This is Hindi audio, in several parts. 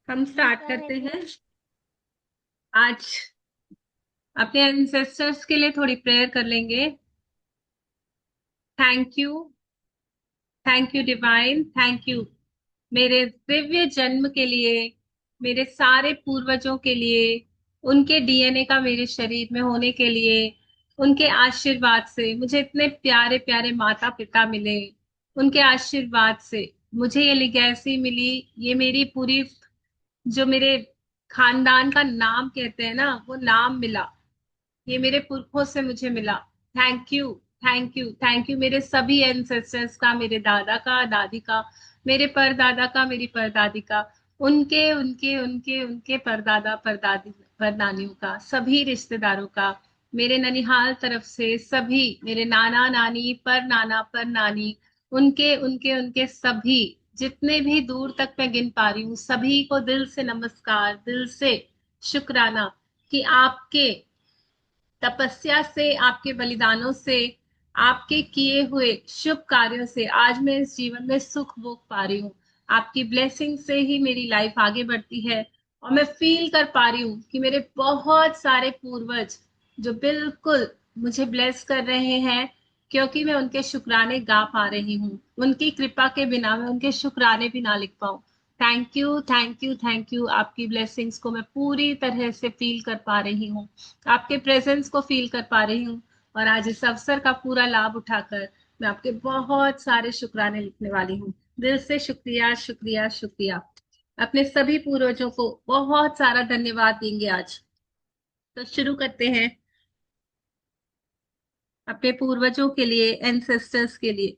हम स्टार्ट करते हैं। आज अपने एंसेस्टर्स के लिए थोड़ी प्रेयर कर लेंगे। Thank you, thank you divine, thank you मेरे दिव्य जन्म के लिए, मेरे सारे पूर्वजों के लिए, उनके डीएनए का मेरे शरीर में होने के लिए, उनके आशीर्वाद से मुझे इतने प्यारे प्यारे माता पिता मिले, उनके आशीर्वाद से मुझे ये लिगेसी मिली। ये मेरी पूरी जो मेरे खानदान का नाम कहते हैं ना, वो नाम मिला। ये मेरे पुरखों से मुझे मिला। Thank you, thank you, thank you मेरे सभी एंसेस्टर्स का, मेरे दादा का, दादी का, मेरे परदादा का, मेरी परदादी का, उनके उनके उनके उनके परदादा परदादी परनानियों का, सभी रिश्तेदारों का, मेरे ननिहाल तरफ से सभी, मेरे नाना नानी पर नाना पर नानी, उनके उनके उनके सभी, जितने भी दूर तक मैं गिन पा रही हूँ, सभी को दिल से नमस्कार, दिल से शुक्राना कि आपके तपस्या से, आपके बलिदानों से, आपके किए हुए शुभ कार्यों से आज मैं इस जीवन में सुख भोग पा रही हूँ। आपकी ब्लेसिंग से ही मेरी लाइफ आगे बढ़ती है। और मैं फील कर पा रही हूँ कि मेरे बहुत सारे पूर्वज जो बिल्कुल मुझे ब्लेस कर रहे हैं, क्योंकि मैं उनके शुक्राने गा पा रही हूँ। उनकी कृपा के बिना मैं उनके शुक्राने भी ना लिख पाऊँ। Thank you, thank you, thank you. आपकी ब्लेसिंग्स को मैं पूरी तरह से फील कर पा रही हूँ, आपके प्रेजेंस को फील कर पा रही हूँ। और आज इस अवसर का पूरा लाभ उठाकर मैं आपके बहुत सारे शुक्राने लिखने वाली हूँ। दिल से शुक्रिया, शुक्रिया, शुक्रिया। अपने सभी पूर्वजों को बहुत सारा धन्यवाद देंगे आज। तो शुरू करते हैं अपने पूर्वजों के लिए, एंसेस्टर्स के लिए।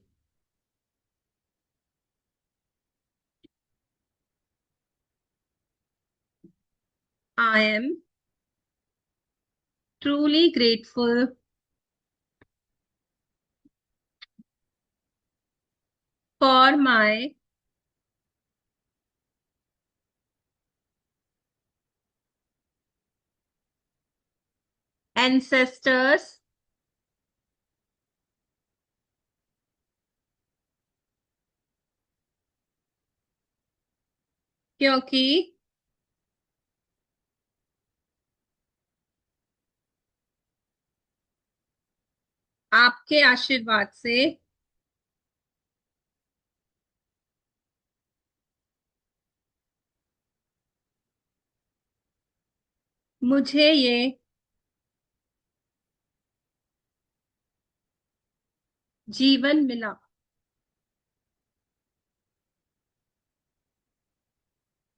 I am truly grateful for my ancestors, क्योंकि आपके आशीर्वाद से मुझे ये जीवन मिला।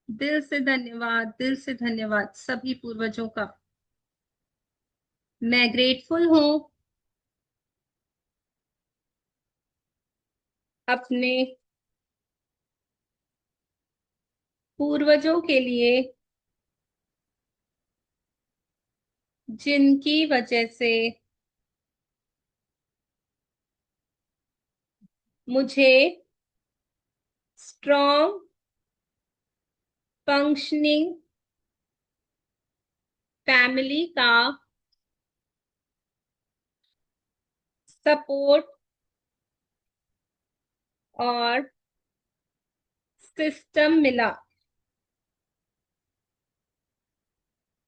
दिल से धन्यवाद, दिल से धन्यवाद सभी पूर्वजों का। मैं ग्रेटफुल हूँ अपने पूर्वजों के लिए, जिनकी वजह से मुझे स्ट्रॉन्ग फंक्शनिंग फैमिली का सपोर्ट और सिस्टम मिला।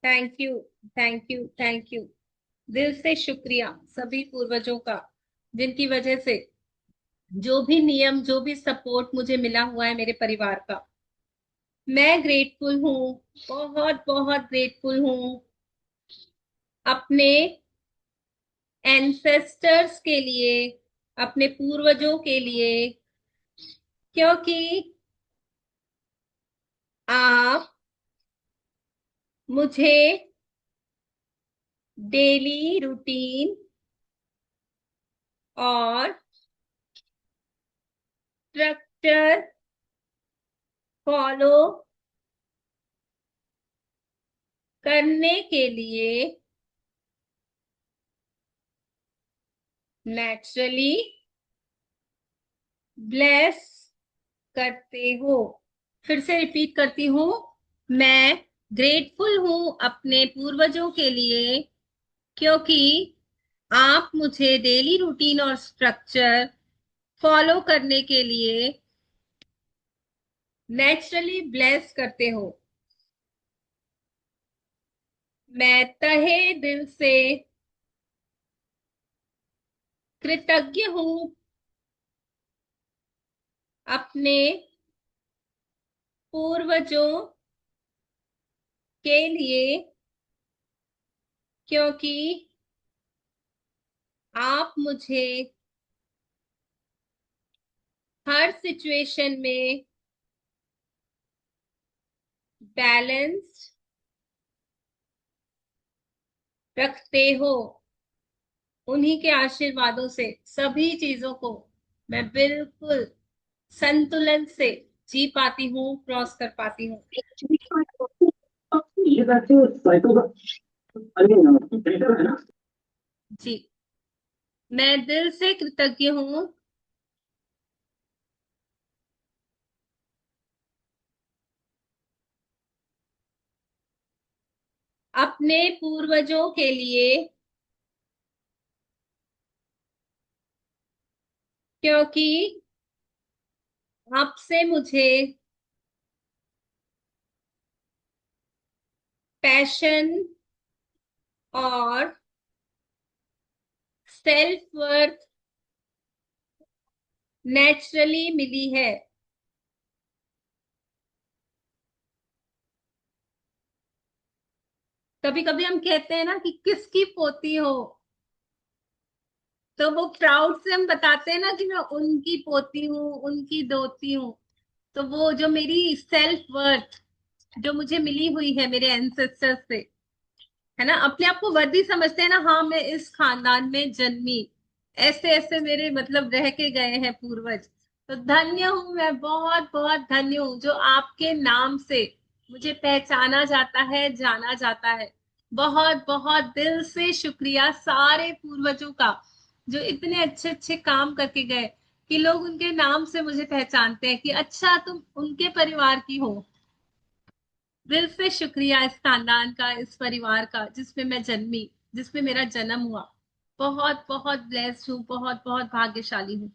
Thank you, thank you, thank you. दिल से शुक्रिया सभी पूर्वजों का, जिनकी वजह से जो भी नियम, जो भी सपोर्ट मुझे मिला हुआ है मेरे परिवार का, मैं ग्रेटफुल हूँ, बहुत बहुत ग्रेटफुल हूँ अपने एंसेस्टर्स के लिए, अपने पूर्वजों के लिए, क्योंकि आप मुझे डेली रूटीन और स्ट्रक्चर फॉलो करने के लिए नेचुरली ब्लेस करते हो। फिर से रिपीट करती हूँ। मैं ग्रेटफुल हूँ अपने पूर्वजों के लिए, क्योंकि आप मुझे डेली रूटीन और स्ट्रक्चर फॉलो करने के लिए नेचुरली ब्लेस करते हो। मैं तहे दिल से कृतज्ञ हूँ अपने पूर्वजों के लिए, क्योंकि आप मुझे हर सिचुएशन में बैलेंस्ड रखते हो। उन्हीं के आशीर्वादों से सभी चीजों को मैं बिल्कुल संतुलन से जी पाती हूँ, क्रॉस कर पाती हूँ। ये वैसे साइकिल का प्रिंटर है ना। जी, मैं दिल से कृतज्ञ हूँ अपने पूर्वजों के लिए, क्योंकि आपसे मुझे पैशन और सेल्फ वर्थ नेचुरली मिली है। कभी कभी हम कहते हैं ना कि किसकी पोती हो, तो वो प्राउड से हम बताते हैं ना कि मैं उनकी पोती हूँ, उनकी दोती हूँ। तो वो जो मेरी सेल्फ वर्थ जो मुझे मिली हुई है मेरे एंसेस्टर्स से, है ना, अपने आप को वर्दी समझते हैं ना, हाँ मैं इस खानदान में जन्मी, ऐसे ऐसे मेरे मतलब रह के गए हैं पूर्वज। तो धन्य हूं मैं, बहुत बहुत धन्य हूं जो आपके नाम से मुझे पहचाना जाता है, जाना जाता है। बहुत बहुत दिल से शुक्रिया सारे पूर्वजों का, जो इतने अच्छे अच्छे काम करके गए कि लोग उनके नाम से मुझे पहचानते हैं कि अच्छा तुम उनके परिवार की हो। दिल से शुक्रिया इस खानदान का, इस परिवार का जिसमें मैं जन्मी, जिसमें मेरा जन्म हुआ। बहुत बहुत ब्लेस्ड हूँ, बहुत बहुत भाग्यशाली हूँ।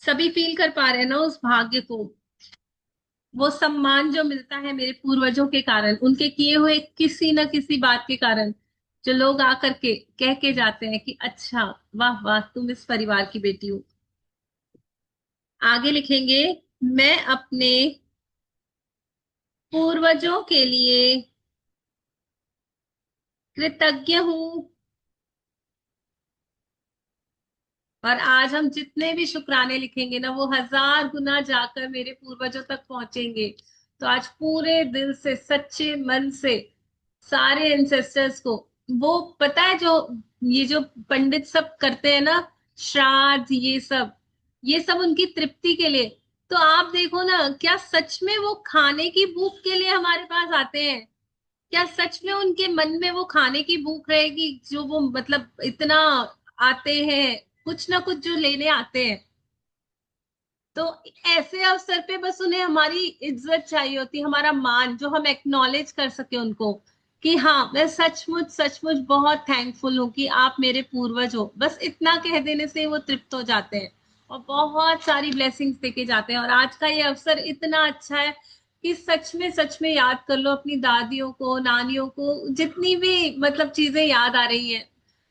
सभी फील कर पा रहे हैं ना उस भाग्य को, वो सम्मान जो मिलता है मेरे पूर्वजों के कारण, उनके किए हुए किसी न किसी बात के कारण, जो लोग आकर के कह के जाते हैं कि अच्छा, वाह वाह तुम इस परिवार की बेटी हो। आगे लिखेंगे, मैं अपने पूर्वजों के लिए कृतज्ञ हूँ, और आज हम जितने भी शुक्राने लिखेंगे ना वो हजार गुना जाकर मेरे पूर्वजों तक पहुंचेंगे। तो आज पूरे दिल से, सच्चे मन से सारे एंसेस्टर्स को, वो पता है जो ये जो पंडित सब करते हैं ना, श्राद्ध ये सब उनकी तृप्ति के लिए। तो आप देखो ना, क्या सच में वो खाने की भूख के लिए हमारे पास आते हैं? क्या सच में उनके मन में वो खाने की भूख रहेगी जो वो मतलब इतना आते हैं, कुछ ना कुछ जो लेने आते हैं? तो ऐसे अवसर पे बस उन्हें हमारी इज्जत चाहिए होती है, हमारा मान, जो हम एक्नॉलेज कर सके उनको कि हाँ मैं सचमुच सचमुच बहुत थैंकफुल हूँ कि आप मेरे पूर्वज हो। बस इतना कह देने से वो तृप्त हो जाते हैं और बहुत सारी ब्लेसिंग्स देके जाते हैं। और आज का ये अवसर इतना अच्छा है कि सच में याद कर लो अपनी दादियों को, नानियों को, जितनी भी मतलब चीजें याद आ रही हैं।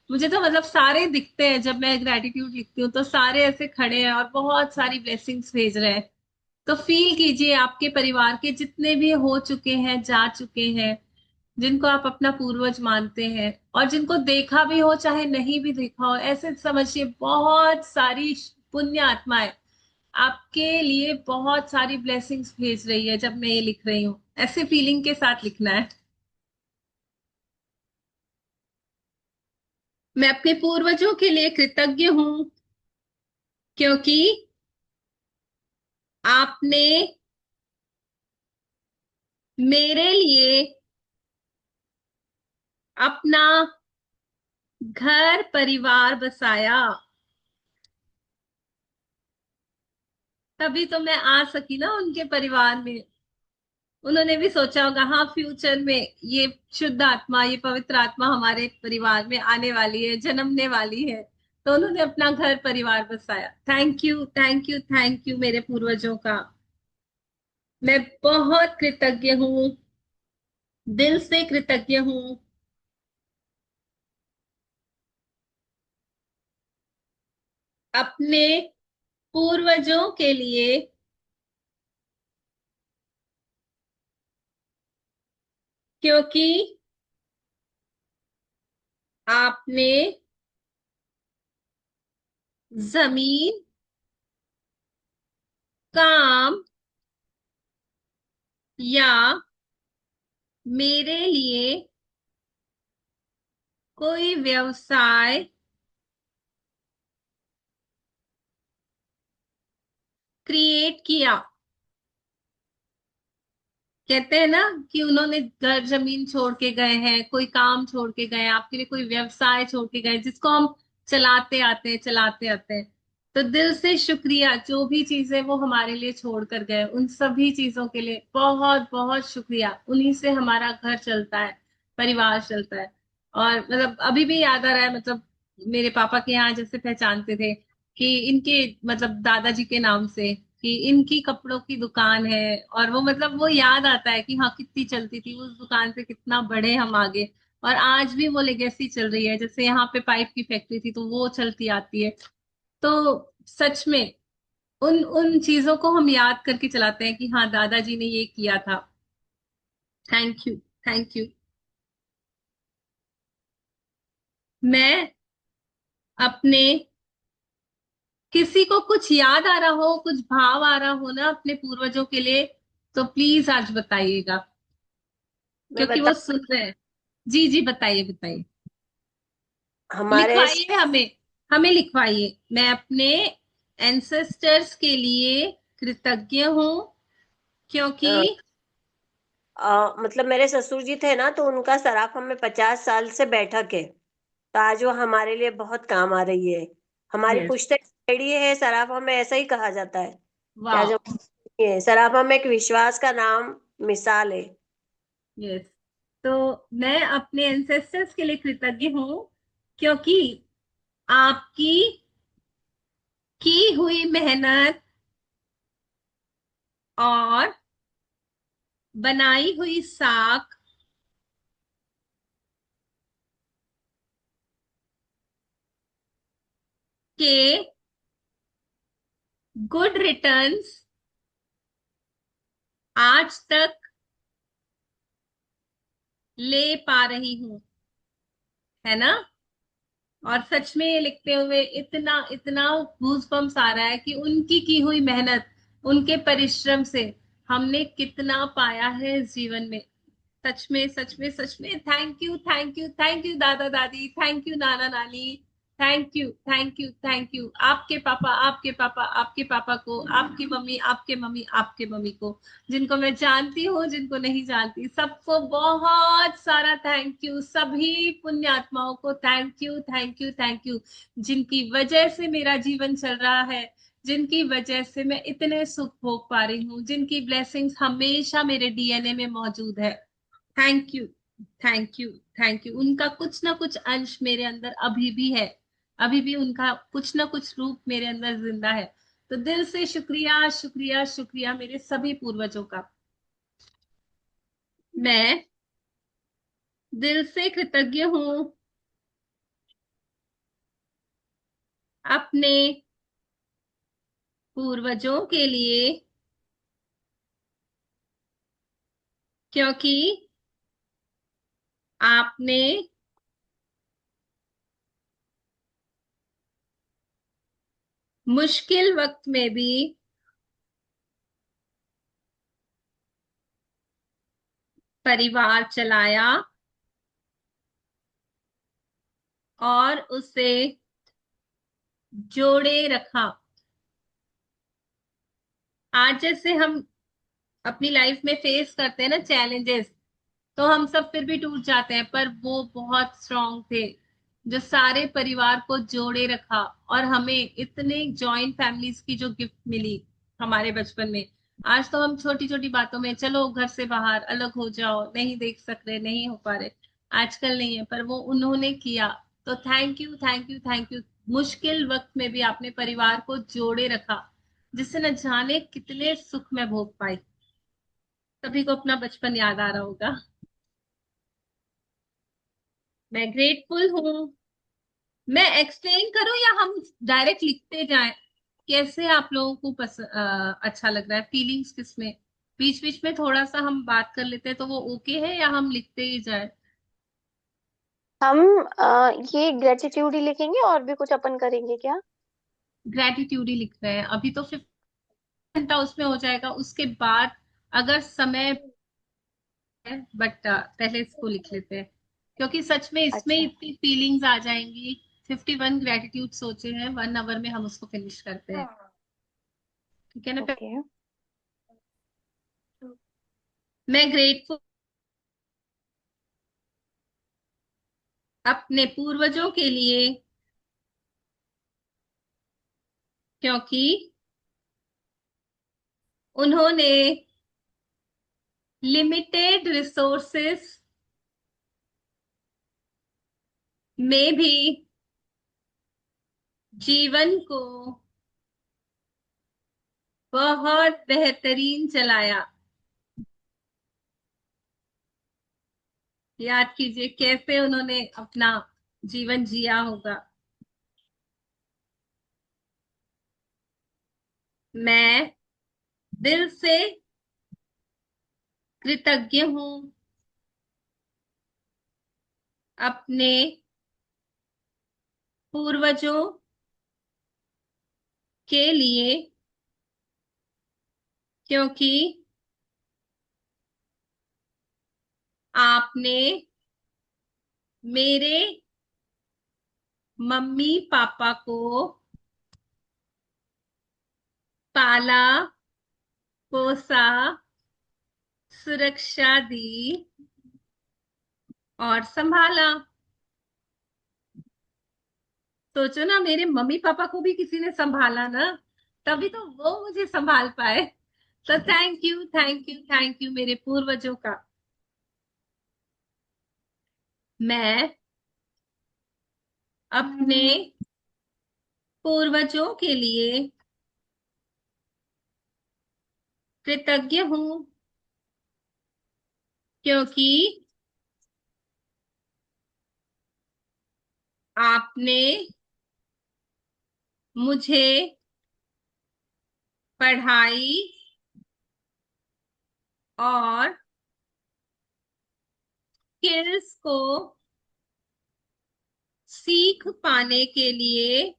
मुझे तो मतलब सारे दिखते हैं, जब मैं ग्रेटिट्यूड लिखती हूँ तो सारे ऐसे खड़े हैं और बहुत सारी ब्लेसिंग्स भेज रहे हैं। तो फील कीजिए आपके परिवार के जितने भी हो चुके हैं, जा चुके हैं, जिनको आप अपना पूर्वज मानते हैं, और जिनको देखा भी हो चाहे नहीं भी देखा हो, ऐसे समझिए बहुत सारी पुण्य आत्माएं आपके लिए बहुत सारी ब्लेसिंग्स भेज रही है जब मैं ये लिख रही हूँ। ऐसे फीलिंग के साथ लिखना है। मैं अपने पूर्वजों के लिए कृतज्ञ हूँ, क्योंकि आपने मेरे लिए अपना घर परिवार बसाया, तभी तो मैं आ सकी ना उनके परिवार में। उन्होंने भी सोचा होगा हाँ फ्यूचर में ये शुद्ध आत्मा, ये पवित्र आत्मा हमारे परिवार में आने वाली है, जन्मने वाली है। तो उन्होंने अपना घर परिवार बसाया। Thank you thank you thank you मेरे पूर्वजों का। मैं बहुत कृतज्ञ हूँ दिल से कृतज्ञ हूँ अपने पूर्वजों के लिए, क्योंकि आपने जमीन, काम या मेरे लिए कोई व्यवसाय क्रिएट किया। कहते हैं ना कि उन्होंने घर जमीन छोड़ के गए हैं, कोई काम छोड़ के गए हैं, आपके लिए कोई व्यवसाय छोड़ के गए हैं, जिसको हम चलाते आते हैं। तो दिल से शुक्रिया, जो भी चीजें वो हमारे लिए छोड़ कर गए उन सभी चीजों के लिए बहुत बहुत शुक्रिया। उन्हीं से हमारा घर चलता है, परिवार चलता है। और मतलब अभी भी याद आ रहा है, मतलब मेरे पापा के यहाँ जैसे पहचानते थे कि इनके, मतलब दादाजी के नाम से, कि इनकी कपड़ों की दुकान है। और वो मतलब वो याद आता है कि हाँ कितनी चलती थी उस दुकान से, कितना बढ़े हम आगे। और आज भी वो लेगेसी चल रही है, जैसे यहाँ पे पाइप की फैक्ट्री थी तो वो चलती आती है। तो सच में उन उन चीजों को हम याद करके चलाते हैं कि हाँ दादाजी ने ये किया था। Thank you, thank you. मैं अपने, किसी को कुछ याद आ रहा हो, कुछ भाव आ रहा हो ना अपने पूर्वजों के लिए, तो प्लीज आज बताइएगा, मैं क्योंकि बता। वो सुन रहे हैं। जी जी, बताइए बताइए। हमारे लिखवाइए हमें, हमें लिखवाइए। मैं अपने एंसेस्टर्स के लिए कृतज्ञ हूँ, क्योंकि मतलब मेरे ससुर जी थे ना, तो उनका सराफा में 50 साल से बैठक है। तो आज वो हमारे लिए बहुत काम आ रही है। हमारी यस, पुश्तैनी पीढ़ी है, सराफा में ऐसा ही कहा जाता है कि आज वाह, हम ये सराफा में एक विश्वास का नाम मिसाल है। यस। तो मैं अपने एंसेस्टर्स के लिए कृतज्ञ हूँ, क्योंकि आपकी की हुई मेहनत और बनाई हुई साख के गुड रिटर्न्स आज तक ले पा रही हूँ, है ना। और सच में ये लिखते हुए इतना इतना गूज बम्स आ रहा है कि उनकी की हुई मेहनत, उनके परिश्रम से हमने कितना पाया है इस जीवन में। सच में सच में सच में, thank you thank you thank you दादा दादी, थैंक यू नाना नानी, thank you thank you thank you. आपके पापा, आपके पापा, आपके पापा को, आपकी मम्मी, आपके मम्मी, आपके मम्मी को, जिनको मैं जानती हूँ, जिनको नहीं जानती, सबको बहुत सारा थैंक यू। सभी पुण्य आत्माओं को thank you thank you thank you, जिनकी वजह से मेरा जीवन चल रहा है, जिनकी वजह से मैं इतने सुख भोग पा रही हूँ, जिनकी ब्लेसिंग्स हमेशा मेरे डीएनए में मौजूद है। Thank you, thank you, thank you. उनका कुछ ना कुछ अंश मेरे अंदर अभी भी है, अभी भी उनका कुछ ना कुछ रूप मेरे अंदर जिंदा है। तो दिल से शुक्रिया शुक्रिया शुक्रिया मेरे सभी पूर्वजों का। मैं दिल से कृतज्ञ हूँ अपने पूर्वजों के लिए, क्योंकि आपने मुश्किल वक्त में भी परिवार चलाया और उसे जोड़े रखा। आज जैसे हम अपनी लाइफ में फेस करते हैं ना चैलेंजेस, तो हम सब फिर भी टूट जाते हैं, पर वो बहुत स्ट्रांग थे, जो सारे परिवार को जोड़े रखा। और हमें इतने जॉइंट फैमिलीज की जो गिफ्ट मिली हमारे बचपन में। आज तो हम छोटी छोटी बातों में, चलो घर से बाहर अलग हो जाओ, नहीं देख सक रहे, नहीं हो पा रहे, आजकल नहीं है, पर वो उन्होंने किया। तो thank you thank you thank you. मुश्किल वक्त में भी आपने परिवार को जोड़े रखा, जिससे न जाने कितने सुख में भोग पाई। सभी को अपना बचपन याद आ रहा होगा। मैं ग्रेटफुल हूँ। मैं एक्सप्लेन करूँ या हम डायरेक्ट लिखते जाएं? कैसे आप लोगों को अच्छा लग रहा है? फीलिंग्स किसमें? बीच बीच में थोड़ा सा हम बात कर लेते हैं तो वो ओके है, या हम लिखते ही जाए? हम ये ग्रेटिट्यूड ही लिखेंगे और भी कुछ अपन करेंगे क्या? ग्रेटिट्यूड ही लिख रहे हैं अभी तो। 50 घंटा उसमें हो जाएगा, उसके बाद अगर समय है, बट पहले इसको लिख लेते हैं, क्योंकि सच में इसमें अच्छा। इतनी फीलिंग्स आ जाएंगी। 51 ग्रेटिट्यूड सोचे हैं, 1 आवर में हम उसको फिनिश करते हैं। ठीक है ना? ओके। मैं ग्रेटफुल अपने पूर्वजों के लिए, क्योंकि उन्होंने लिमिटेड रिसोर्सेस में भी जीवन को बहुत बेहतरीन चलाया। याद कीजिए कैसे उन्होंने अपना जीवन जिया होगा। मैं दिल से कृतज्ञ हूँ अपने पूर्वजों के लिए, क्योंकि आपने मेरे मम्मी पापा को पाला, पोसा, सुरक्षा दी और संभाला। सोचो ना, मेरे मम्मी पापा को भी किसी ने संभाला ना, तभी तो वो मुझे संभाल पाए। तो thank you, thank you, thank you मेरे पूर्वजों का। मैं अपने पूर्वजों के लिए कृतज्ञ हूँ, क्योंकि आपने मुझे पढ़ाई और स्किल्स को सीख पाने के लिए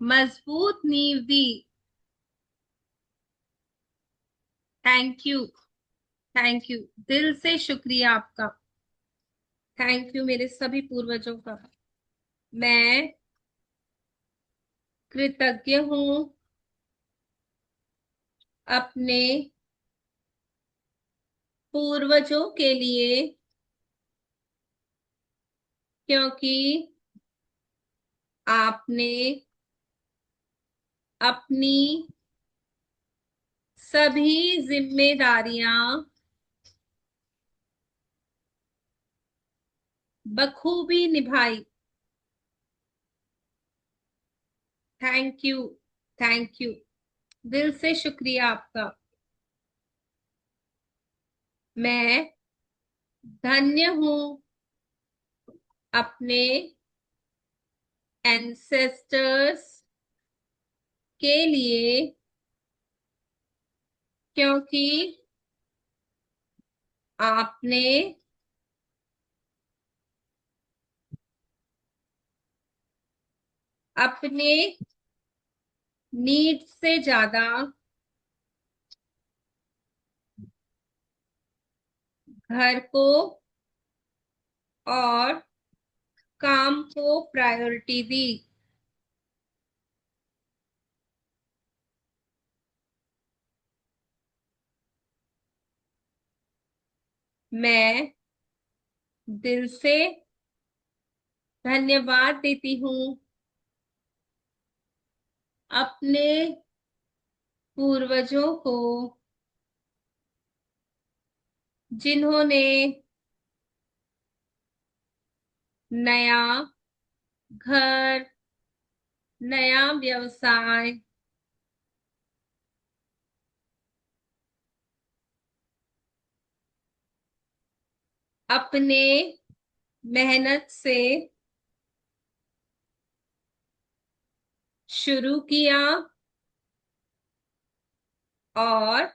मजबूत नींव दी। थैंक यू, थैंक यू, दिल से शुक्रिया आपका। थैंक यू मेरे सभी पूर्वजों का। मैं कृतज्ञ हूँ अपने पूर्वजों के लिए, क्योंकि आपने अपनी सभी जिम्मेदारियां बखूबी निभाई। थैंक यू, थैंक यू, दिल से शुक्रिया आपका। मैं धन्य हूँ अपने एंसेस्टर्स के लिए, क्योंकि आपने अपने नीड से ज्यादा घर को और काम को प्रायोरिटी दी। मैं दिल से धन्यवाद देती हूँ अपने पूर्वजों को, जिन्होंने नया घर, नया व्यवसाय, अपने मेहनत से शुरू किया और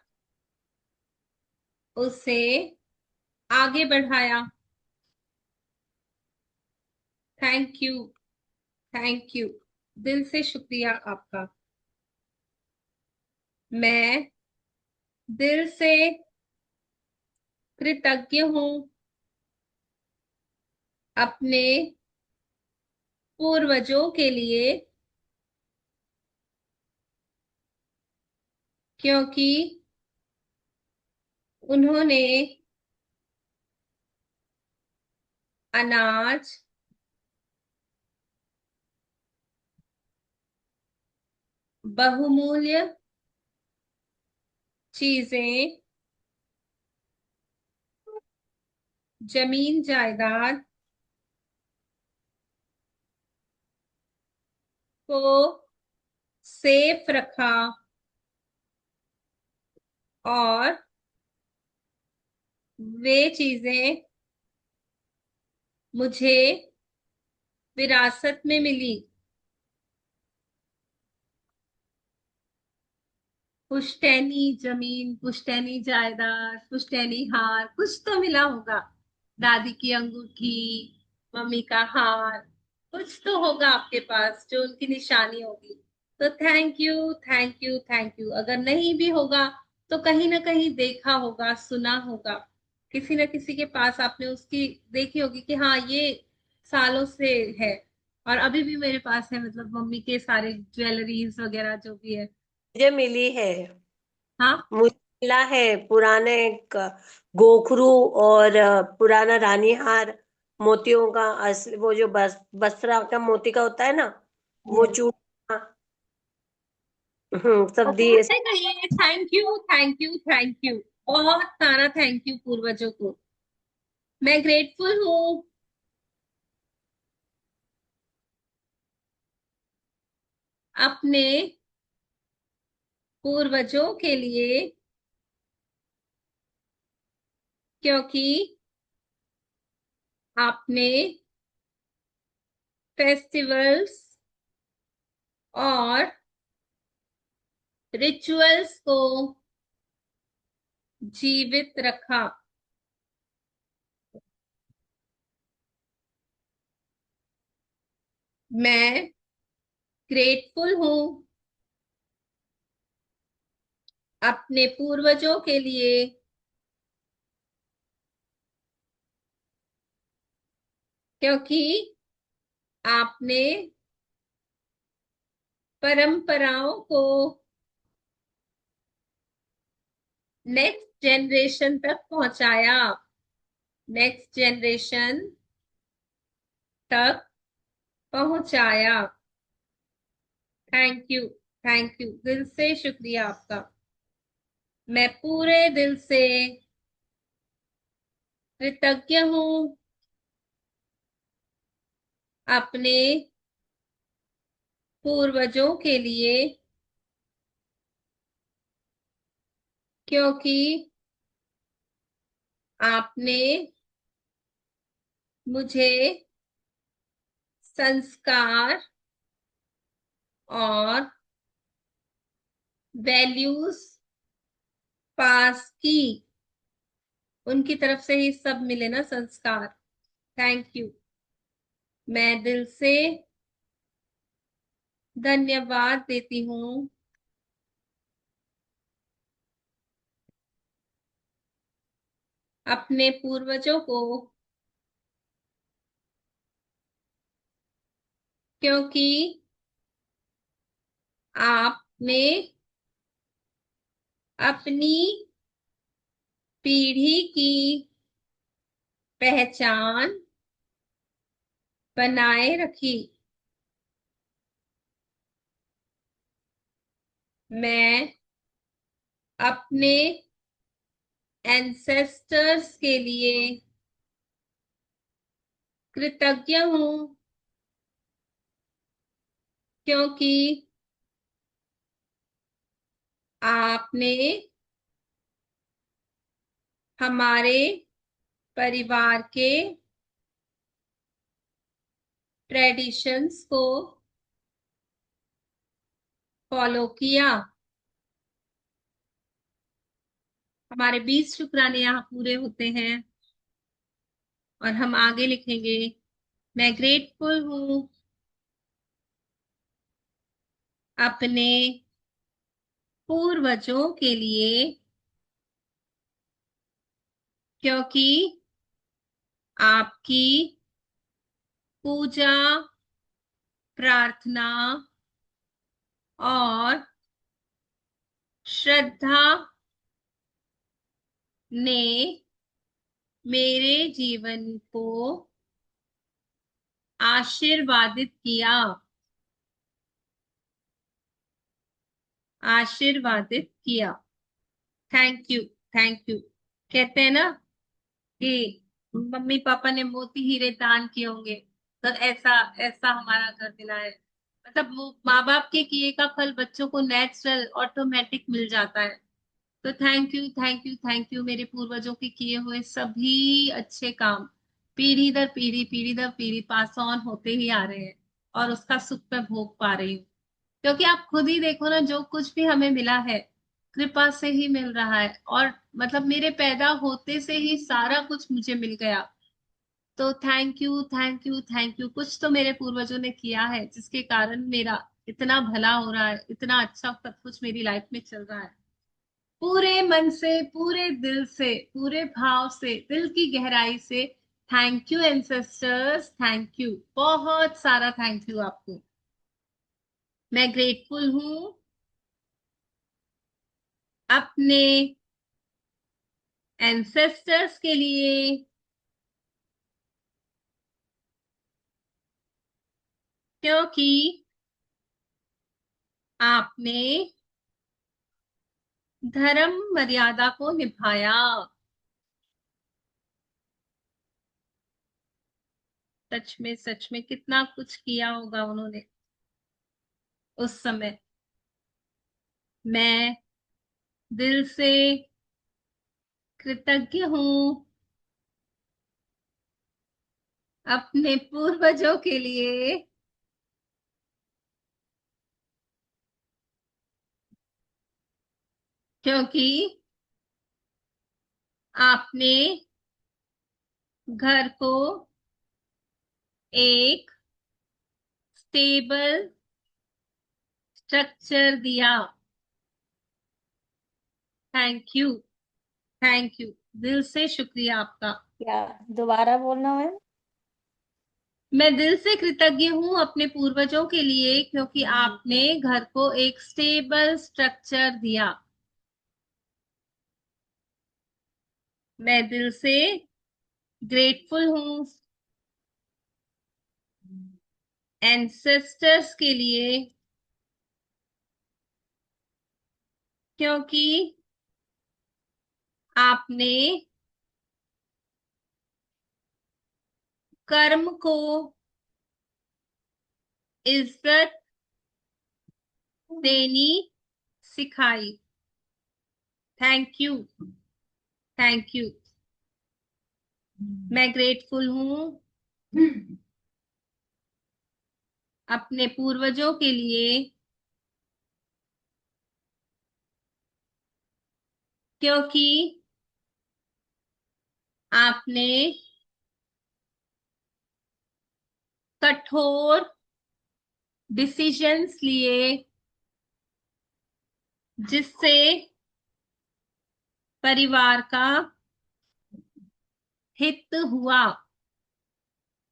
उसे आगे बढ़ाया। थैंक यू, थैंक यू, दिल से शुक्रिया आपका। मैं दिल से कृतज्ञ हूँ अपने पूर्वजों के लिए, क्योंकि उन्होंने अनाज, बहुमूल्य चीजें, जमीन जायदाद को सेफ रखा और वे चीजें मुझे विरासत में मिली। पुश्तैनी जमीन, पुश्तैनी जायदाद, पुश्तैनी हार, कुछ तो मिला होगा। दादी की अंगूठी, मम्मी का हार, कुछ तो होगा आपके पास जो उनकी निशानी होगी। तो thank you, thank you, thank you. अगर नहीं भी होगा तो कहीं ना कहीं देखा होगा, सुना होगा, किसी ना किसी के पास आपने उसकी देखी होगी कि हाँ ये सालों से है। और अभी भी मेरे पास है, मतलब मम्मी के सारे ज्वेलरीज वगैरह जो भी है। मुझे मिली है। हाँ। मुझे मिला है पुराने गोखरू और पुराना रानी हार, मोतियों का असली वो जो बसरा का मोती का होता है ना, वो यस। चूड़ा। सब दिए। बहुत है कहिए, thank you, thank you, thank you. बहुत सारा थैंक यू पूर्वजों को। मैं ग्रेटफुल हूँ अपने पूर्वजों के लिए, क्योंकि आपने फेस्टिवल्स और रिचुअल्स को जीवित रखा। मैं ग्रेटफुल हूँ अपने पूर्वजों के लिए, क्योंकि आपने परंपराओं को नेक्स्ट जनरेशन तक पहुंचाया, नेक्स्ट जनरेशन तक पहुंचाया। थैंक यू, थैंक यू, दिल से शुक्रिया आपका। मैं पूरे दिल से कृतज्ञ हूँ अपने पूर्वजों के लिए, क्योंकि आपने मुझे संस्कार और वैल्यूज पास की। उनकी तरफ से ही सब मिले ना संस्कार। Thank you. मैं दिल से धन्यवाद देती हूँ अपने पूर्वजों को, क्योंकि आपने अपनी पीढ़ी की पहचान बनाए रखी। मैं अपने एंसेस्टर्स के लिए कृतज्ञ हूँ, क्योंकि आपने हमारे परिवार के ट्रेडिशंस को फॉलो किया। हमारे 20 शुक्राने यहाँ पूरे होते हैं और हम आगे लिखेंगे, मैं ग्रेटफुल हूँ अपने पूर्वजों के लिए, क्योंकि आपकी पूजा, प्रार्थना और श्रद्धा ने मेरे जीवन को आशीर्वादित किया, आशीर्वादित किया। Thank you, thank you. कहते हैं ना कि मम्मी पापा ने मोती हीरे दान किए होंगे, तो ऐसा ऐसा हमारा कर देना है। मतलब वो माँ बाप के किए का फल बच्चों को नेचुरल ऑटोमेटिक मिल जाता है। तो thank you, thank you, thank you. मेरे पूर्वजों के किए हुए सभी अच्छे काम पीढ़ी दर पीढ़ी, पीढ़ी दर पीढ़ी पास ऑन होते ही आ रहे हैं और उसका सुख मैं भोग पा रही हूँ। क्योंकि आप खुद ही देखो ना, जो कुछ भी हमें मिला है कृपा से ही मिल रहा है। और मतलब मेरे पैदा होते से ही सारा कुछ मुझे मिल गया। तो thank you, thank you, thank you. कुछ तो मेरे पूर्वजों ने किया है जिसके कारण मेरा इतना भला हो रहा है, इतना अच्छा सब कुछ मेरी लाइफ में चल रहा है। पूरे मन से, पूरे दिल से, पूरे भाव से, दिल की गहराई से thank you ancestors, thank you, बहुत सारा थैंक यू आपको। मैं ग्रेटफुल हूँ अपने एंसेस्टर्स के लिए, क्योंकि आपने धर्म मर्यादा को निभाया। सच में कितना कुछ किया होगा उन्होंने उस समय। मैं दिल से कृतज्ञ हूँ अपने पूर्वजों के लिए, क्योंकि आपने घर को एक स्टेबल स्ट्रक्चर दिया। Thank you, thank you. दिल से शुक्रिया आपका। क्या दोबारा बोलना मैम? मैं दिल से कृतज्ञ हूँ अपने पूर्वजों के लिए, क्योंकि आपने घर को एक स्टेबल स्ट्रक्चर दिया। मैं दिल से ग्रेटफुल हूँ एंसेस्टर्स के लिए, क्योंकि आपने कर्म को इज्जत देनी सिखाई। Thank you, thank you. मैं ग्रेटफुल हूँ अपने पूर्वजों के लिए, क्योंकि आपने कठोर डिसीजंस लिए, जिससे परिवार का हित हुआ।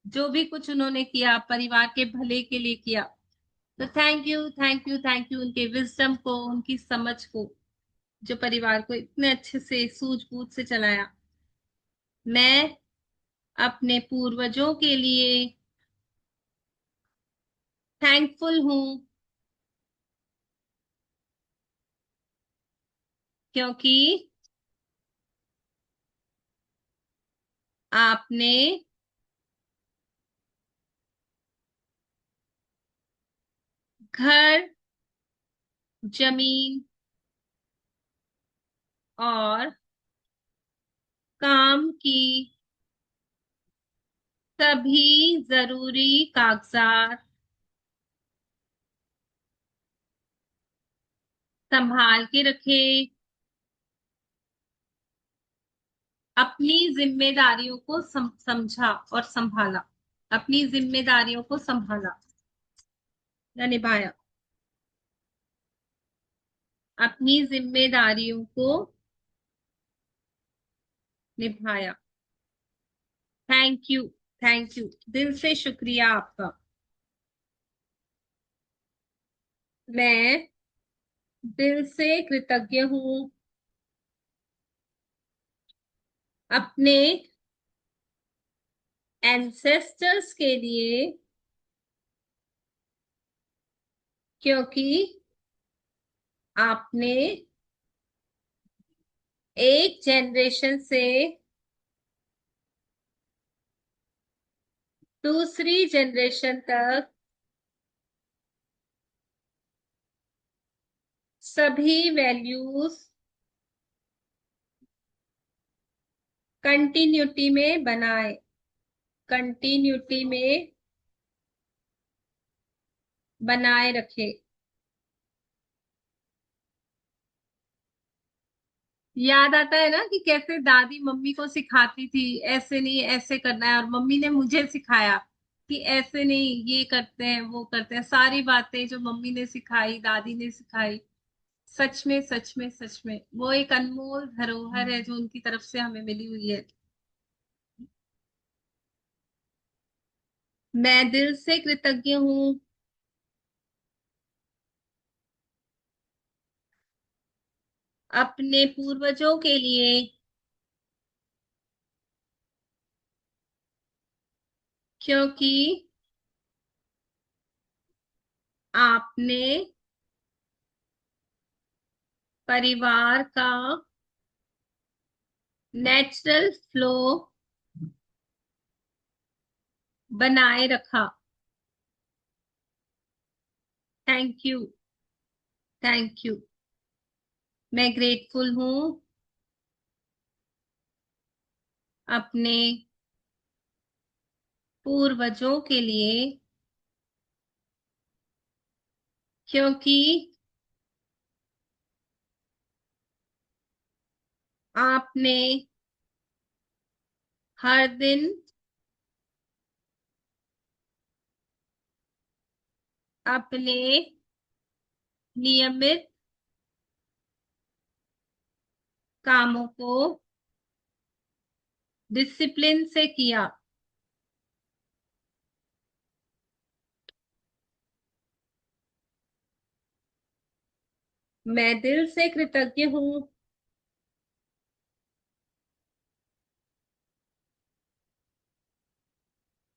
जो भी कुछ उन्होंने किया परिवार के भले के लिए किया। तो thank you, thank you, thank you उनके विजडम को, उनकी समझ को, जो परिवार को इतने अच्छे से सूझबूझ से चलाया। मैं अपने पूर्वजों के लिए थैंकफुल हूँ, क्योंकि आपने घर, जमीन और काम की सभी जरूरी कागजात संभाल के रखे, अपनी जिम्मेदारियों को समझा और संभाला, अपनी जिम्मेदारियों को संभाला या निभाया, अपनी जिम्मेदारियों को निभाया। थैंक यू, थैंक यू, दिल से शुक्रिया आपका। मैं दिल से कृतज्ञ हूँ अपने एंसेस्टर्स के लिए, क्योंकि आपने एक जनरेशन से दूसरी जनरेशन तक सभी वैल्यूज कंटिन्यूटी में बनाए, कंटिन्यूटी में बनाए रखे। याद आता है ना कि कैसे दादी मम्मी को सिखाती थी, ऐसे नहीं ऐसे करना है, और मम्मी ने मुझे सिखाया कि ऐसे नहीं, ये करते हैं वो करते हैं। सारी बातें जो मम्मी ने सिखाई, दादी ने सिखाई, सच में सच में सच में वो एक अनमोल धरोहर है जो उनकी तरफ से हमें मिली हुई है। मैं दिल से कृतज्ञ हूँ अपने पूर्वजों के लिए, क्योंकि आपने परिवार का नेचुरल फ्लो बनाए रखा। Thank you, thank you. मैं ग्रेटफुल हूँ अपने पूर्वजों के लिए, क्योंकि आपने हर दिन अपने नियमित कामों को डिसिप्लिन से किया। मैं दिल से कृतज्ञ हूँ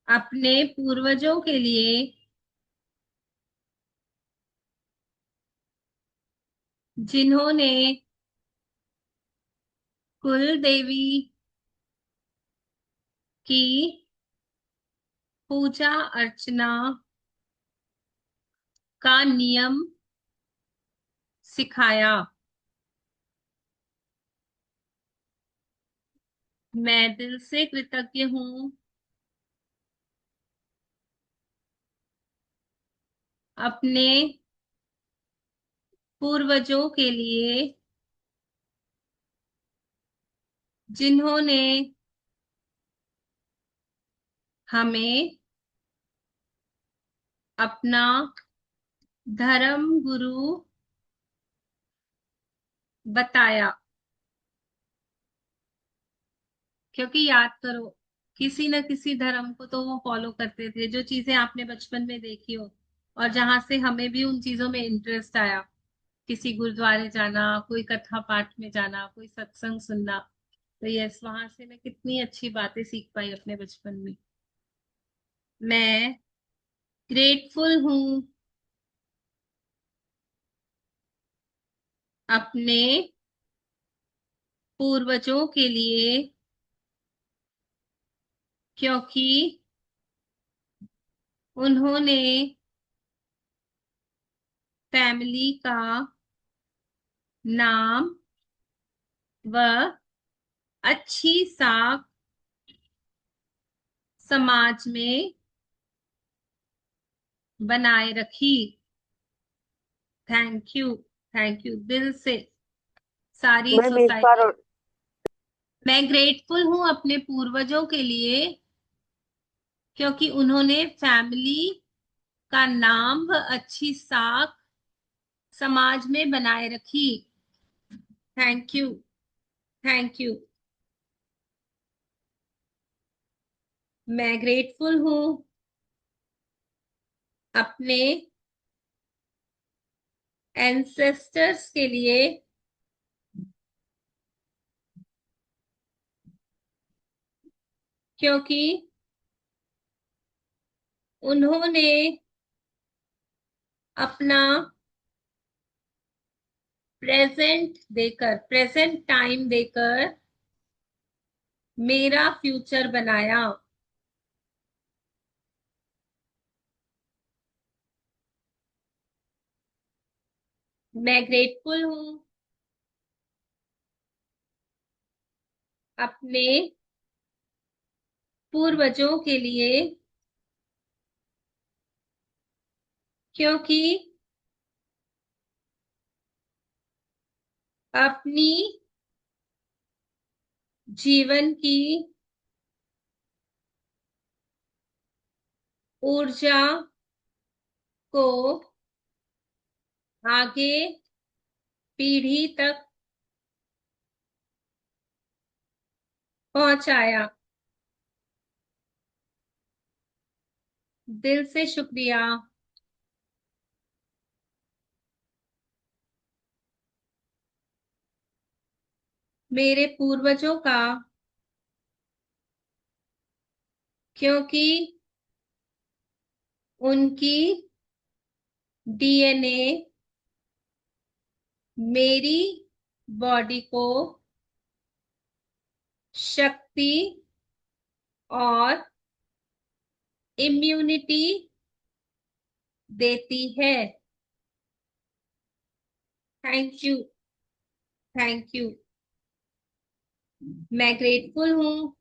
अपने पूर्वजों के लिए, जिन्होंने कुल देवी की पूजा अर्चना का नियम सिखाया। मैं दिल से कृतज्ञ हूँ अपने पूर्वजों के लिए, जिन्होंने हमें अपना धर्म गुरु बताया। क्योंकि याद करो, किसी न किसी धर्म को तो वो फॉलो करते थे, जो चीजें आपने बचपन में देखी हो और जहां से हमें भी उन चीजों में इंटरेस्ट आया। किसी गुरुद्वारे जाना, कोई कथा पाठ में जाना, कोई सत्संग सुनना। तो यस, वहां से मैं कितनी अच्छी बातें सीख पाई अपने बचपन में। मैं ग्रेटफुल हूँ अपने पूर्वजों के लिए, क्योंकि उन्होंने फैमिली का नाम व अच्छी साख समाज में बनाए रखी। थैंक यू दिल से, सारी मैम एक बार सोसाइटी। मैं ग्रेटफुल हूं अपने पूर्वजों के लिए, क्योंकि उन्होंने फैमिली का नाम व अच्छी साख समाज में बनाए रखी। Thank you, thank you. मैं ग्रेटफुल हूं अपने एंसेस्टर्स के लिए, क्योंकि उन्होंने अपना प्रेजेंट टाइम देकर मेरा फ्यूचर बनाया। मैं ग्रेटफुल हूं अपने पूर्वजों के लिए, क्योंकि अपनी जीवन की ऊर्जा को आगे पीढ़ी तक पहुंचाया। दिल से शुक्रिया। मेरे पूर्वजों का, क्योंकि उनकी डीएनए मेरी बॉडी को शक्ति और इम्यूनिटी देती है। Thank you, thank you. मैं ग्रेटफुल हूं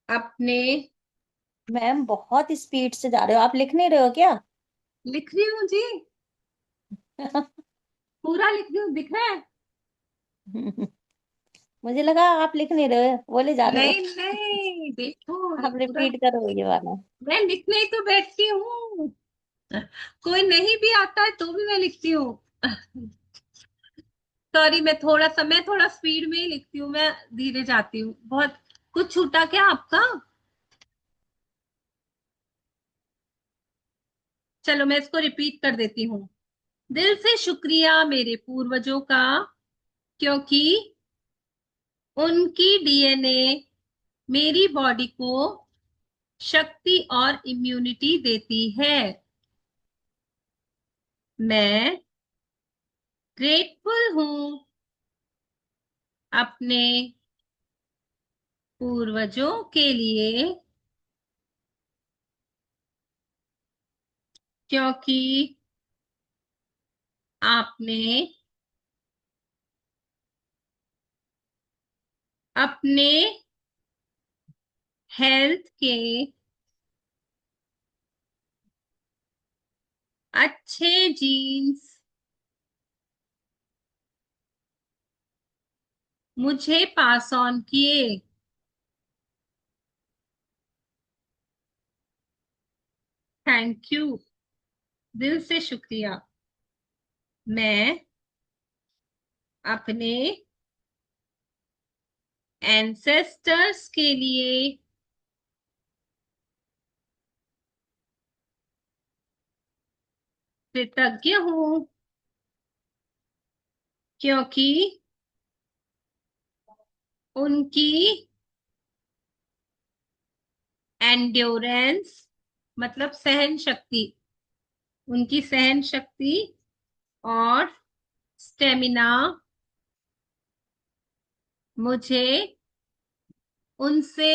अपने। मैम बहुत स्पीड से जा रहे हो, आप लिख नहीं रहे हो क्या? लिख रही हूँ जी, पूरा लिख रही हूँ, दिख रहा है? मुझे लगा आप लिख नहीं रहे हो, बोले जा रहे हो। नहीं नहीं, देखो ये आप पूरा। रिपीट करो ये वाला। मैं लिखने ही तो बैठती हूँ, कोई नहीं भी आता है तो भी मैं लिखती हूँ। सॉरी, मैं थोड़ा स्पीड में ही लिखती हूँ, मैं धीरे जाती हूँ बहुत। कुछ छूटा क्या आपका? चलो मैं इसको रिपीट कर देती हूँ। दिल से शुक्रिया मेरे पूर्वजों का, क्योंकि उनकी डीएनए मेरी बॉडी को शक्ति और इम्यूनिटी देती है। मैं ग्रेटफुल हूं अपने पूर्वजों के लिए, क्योंकि आपने अपने हेल्थ के अच्छे जीन्स मुझे पास ऑन किए। थैंक यू, दिल से शुक्रिया। मैं अपने एंसेस्टर्स के लिए कृतज्ञ हूं, क्योंकि उनकी एंड्योरेंस मतलब सहन शक्ति, उनकी सहन शक्ति और स्टेमिना मुझे उनसे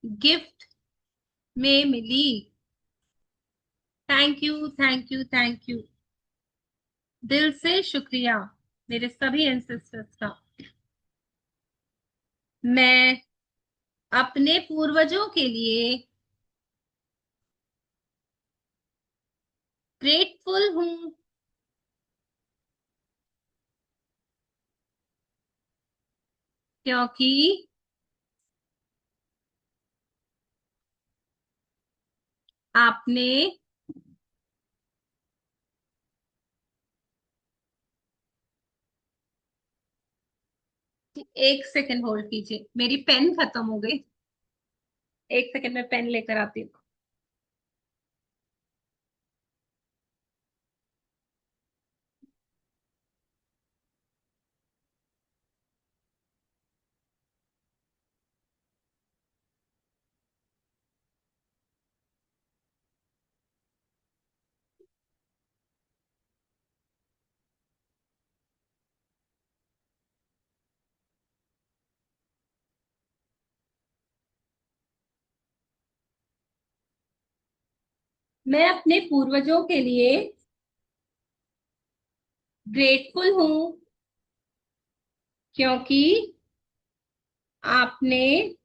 गिफ्ट में मिली। Thank you, thank you, thank you. दिल से शुक्रिया मेरे सभी एंसेस्टर्स का। मैं अपने पूर्वजों के लिए ग्रेटफुल हूँ, क्योंकि आपने एक सेकंड होल्ड कीजिए, मेरी पेन खत्म हो गई। एक सेकंड में पेन लेकर आती हूँ। मैं अपने पूर्वजों के लिए ग्रेटफुल हूँ, क्योंकि आपने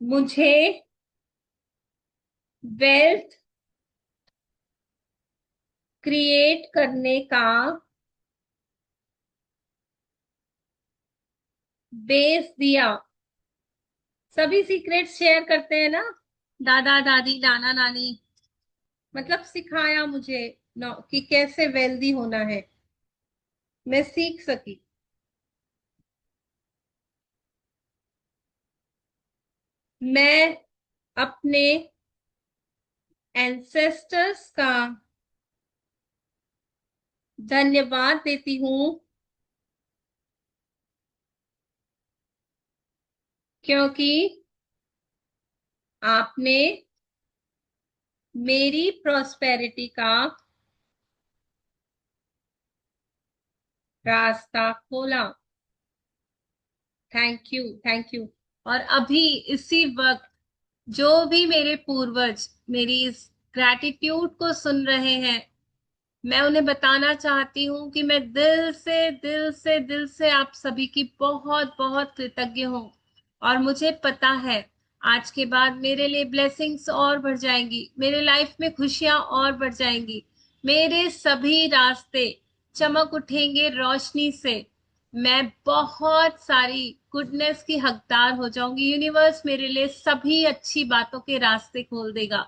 मुझे वेल्थ क्रिएट करने का बेस दिया। सभी सीक्रेट्स शेयर करते हैं ना, दादा दादी नाना नानी, मतलब सिखाया मुझे कि कैसे वेल्दी होना है, मैं सीख सकी। मैं अपने एंसेस्टर्स का धन्यवाद देती हूँ, क्योंकि आपने मेरी प्रॉस्पेरिटी का रास्ता खोला। Thank you, thank you. और अभी इसी वक्त जो भी मेरे पूर्वज मेरी इस ग्रैटिट्यूड को सुन रहे हैं, मैं उन्हें बताना चाहती हूँ कि मैं दिल से दिल से दिल से आप सभी की बहुत बहुत कृतज्ञ हूँ। और मुझे पता है आज के बाद मेरे लिए ब्लेसिंग्स और बढ़ जाएंगी, मेरे लाइफ में खुशियां और बढ़ जाएंगी, मेरे सभी रास्ते चमक उठेंगे रोशनी से। मैं बहुत सारी गुडनेस की हकदार हो जाऊंगी, यूनिवर्स मेरे लिए सभी अच्छी बातों के रास्ते खोल देगा।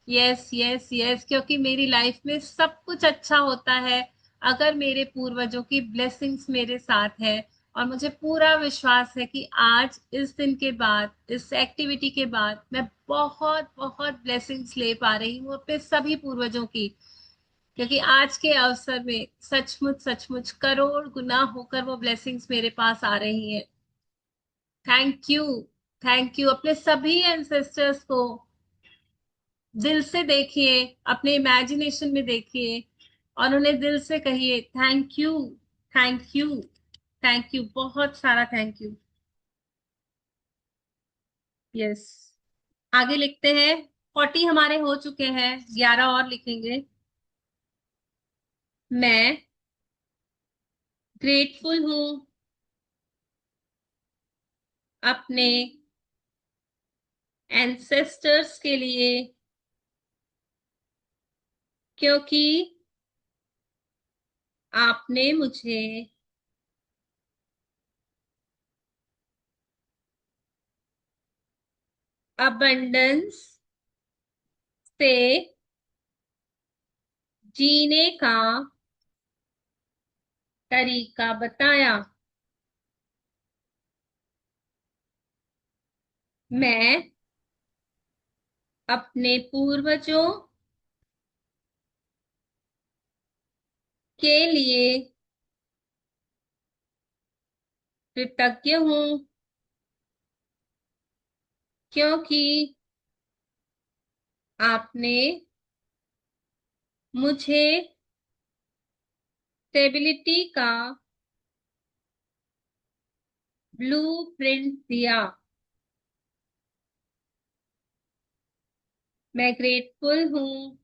यस यस यस, क्योंकि मेरी लाइफ में सब कुछ अच्छा होता है अगर मेरे पूर्वजों की ब्लेसिंग्स मेरे साथ है। और मुझे पूरा विश्वास है कि आज इस दिन के बाद, इस एक्टिविटी के बाद, मैं बहुत बहुत ब्लेसिंग्स ले पा रही हूँ अपने सभी पूर्वजों की, क्योंकि आज के अवसर में सचमुच सचमुच करोड़ गुना होकर वो ब्लेसिंग्स मेरे पास आ रही हैं। Thank you, thank you. अपने सभी एंसेस्टर्स को दिल से देखिए, अपने इमेजिनेशन में देखिए और उन्हें दिल से कहिए thank you, thank you, thank you, बहुत सारा थैंक यू। यस, आगे लिखते हैं। 40 हमारे हो चुके हैं, 11 और लिखेंगे। मैं ग्रेटफुल हूँ अपने एंसेस्टर्स के लिए, क्योंकि आपने मुझे अबंडेंस से जीने का तरीका बताया। मैं अपने पूर्वजों के लिए कृतज्ञ हूँ, क्योंकि आपने मुझे स्टेबिलिटी का ब्लूप्रिंट दिया। मैं ग्रेटफुल हूँ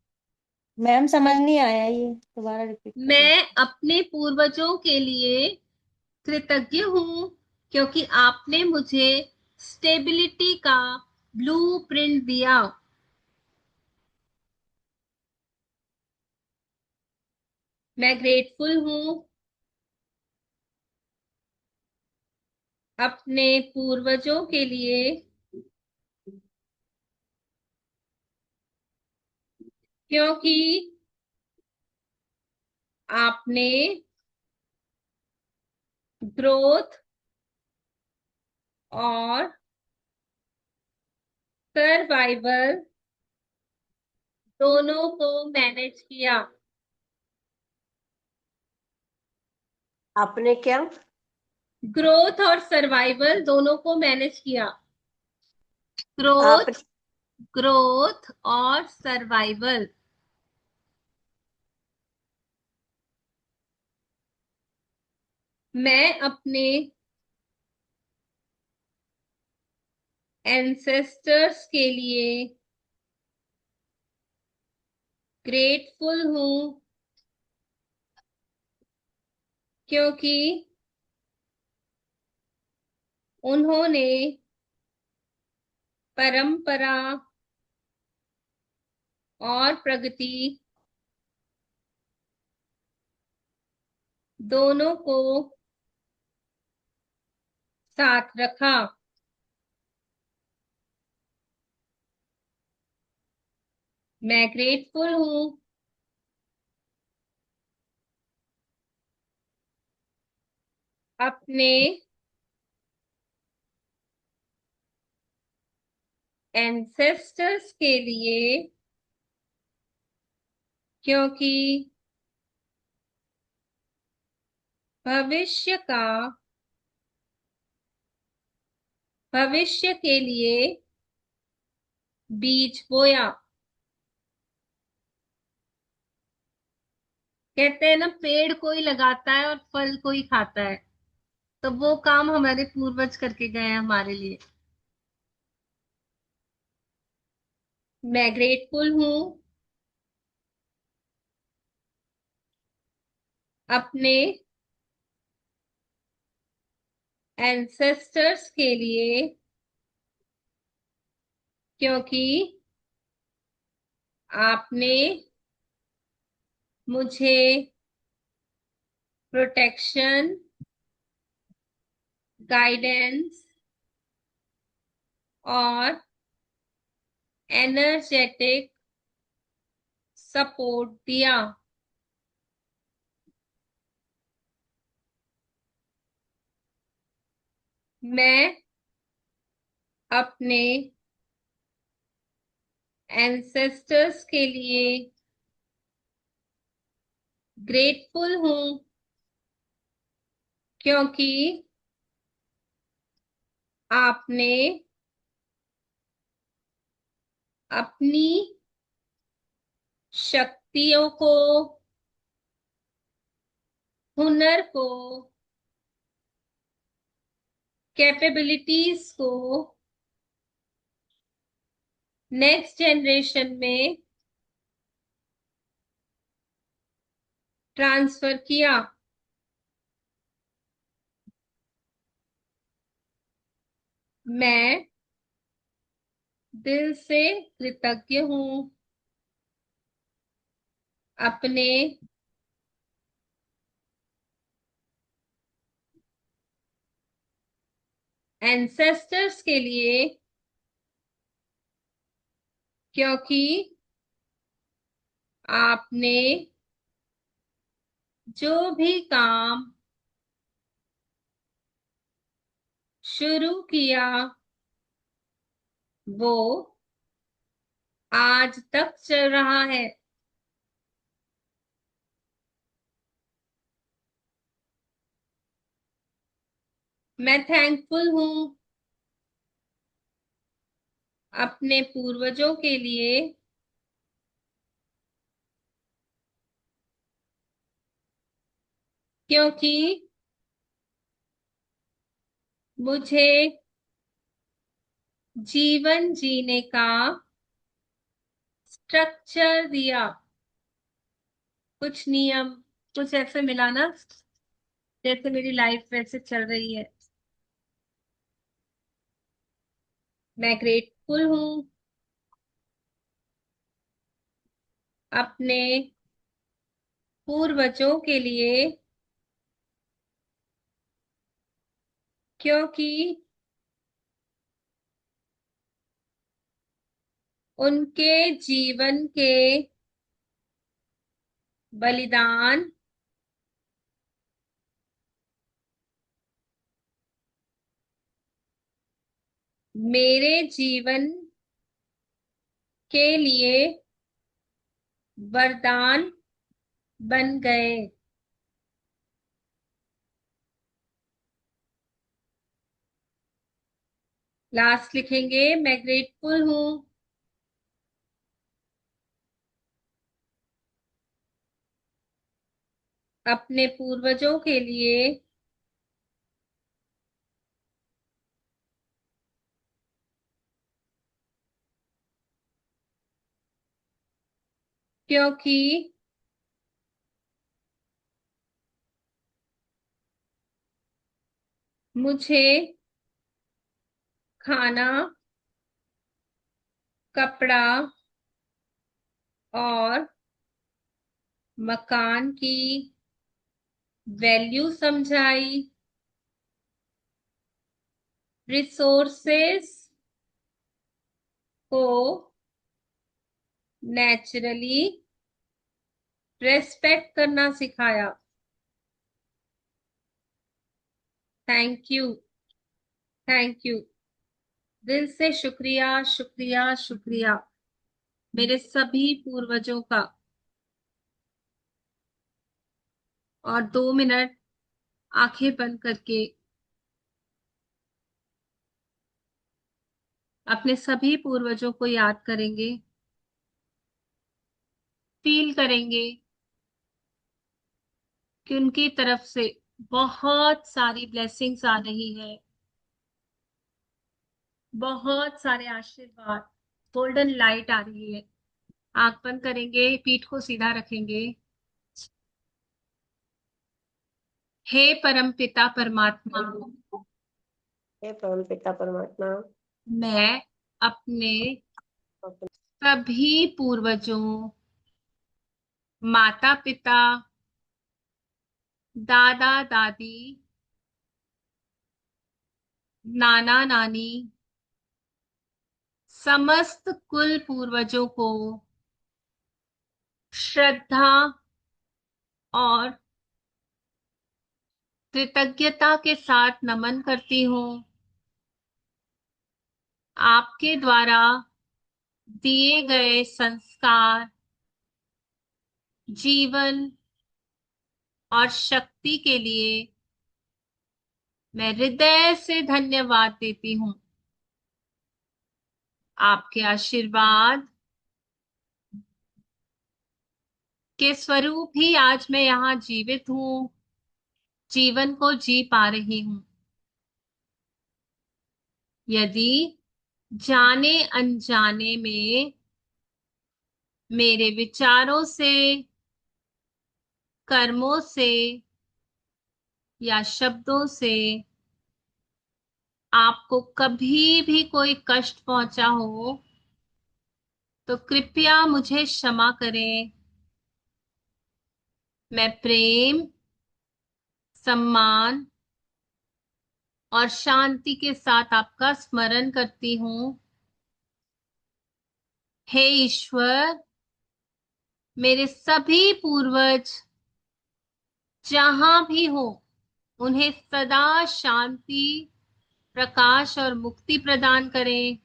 मैम समझ नहीं आया, ये दोबारा रिपीट करिए। मैं अपने पूर्वजों के लिए कृतज्ञ हूँ क्योंकि आपने मुझे स्टेबिलिटी का ब्लूप्रिंट दिया। मैं ग्रेटफुल हूँ अपने पूर्वजों के लिए क्योंकि आपने ग्रोथ और सर्वाइवल दोनों को मैनेज किया। आपने क्या? ग्रोथ और सर्वाइवल दोनों को मैनेज किया। आप ग्रोथ, ग्रोथ और सर्वाइवल। मैं अपने एंसेस्टर्स के लिए ग्रेटफुल हूँ क्योंकि उन्होंने परंपरा और प्रगति दोनों को साथ रखा। मैं ग्रेटफुल हूँ अपने एंसेस्टर्स के लिए क्योंकि भविष्य के लिए बीज बोया। कहते हैं ना, पेड़ कोई लगाता है और फल कोई खाता है, तो वो काम हमारे पूर्वज करके गए हैं हमारे लिए। मैं ग्रेटफुल हूँ अपने एंसेस्टर्स के लिए क्योंकि आपने मुझे प्रोटेक्शन, गाइडेंस और एनर्जेटिक सपोर्ट दिया। मैं अपने एंसेस्टर्स के लिए ग्रेटफुल हूँ क्योंकि आपने अपनी शक्तियों को, हुनर को, कैपेबिलिटीज को नेक्स्ट जनरेशन में ट्रांसफर किया। मैं दिल से कृतज्ञ हूँ अपने एंसेस्टर्स के लिए क्योंकि आपने जो भी काम शुरू किया वो आज तक चल रहा है। मैं थैंकफुल हूँ अपने पूर्वजों के लिए क्योंकि मुझे जीवन जीने का स्ट्रक्चर दिया। कुछ नियम, कुछ ऐसे मिला ना जैसे मेरी लाइफ वैसे चल रही है। मैं ग्रेटफुल हूँ अपने पूर्वजों के लिए, क्योंकि उनके जीवन के बलिदान मेरे जीवन के लिए वरदान बन गए। लास्ट लिखेंगे, मैं ग्रेटफुल हूँ अपने पूर्वजों के लिए, क्योंकि मुझे खाना, कपड़ा और मकान की वैल्यू समझाई। रिसोर्सेस को नेचुरली रेस्पेक्ट करना सिखाया। Thank you, thank you. दिल से शुक्रिया, शुक्रिया, शुक्रिया मेरे सभी पूर्वजों का। और 2 मिनट आंखें बंद करके अपने सभी पूर्वजों को याद करेंगे, फील करेंगे कि उनकी तरफ से बहुत सारी ब्लेसिंग्स आ रही है, बहुत सारे आशीर्वाद, गोल्डन लाइट आ रही है। आंख बंद करेंगे, पीठ को सीधा रखेंगे। हे परम पिता परमात्मा, हे परम पिता परमात्मा, मैं अपने अपने सभी पूर्वजों, माता पिता, दादा दादी, नाना नानी, समस्त कुल पूर्वजों को श्रद्धा और कृतज्ञता के साथ नमन करती हूँ। आपके द्वारा दिए गए संस्कार, जीवन और शक्ति के लिए मैं हृदय से धन्यवाद देती हूँ। आपके आशीर्वाद के स्वरूप ही आज मैं यहाँ जीवित हूँ, जीवन को जी पा रही हूँ। यदि जाने अनजाने में मेरे विचारों से, कर्मों से या शब्दों से आपको कभी भी कोई कष्ट पहुंचा हो तो कृपया मुझे क्षमा करें। मैं प्रेम, सम्मान और शांति के साथ आपका स्मरण करती हूँ। हे ईश्वर, मेरे सभी पूर्वज जहां भी हो उन्हें सदा शांति, प्रकाश और मुक्ति प्रदान करें।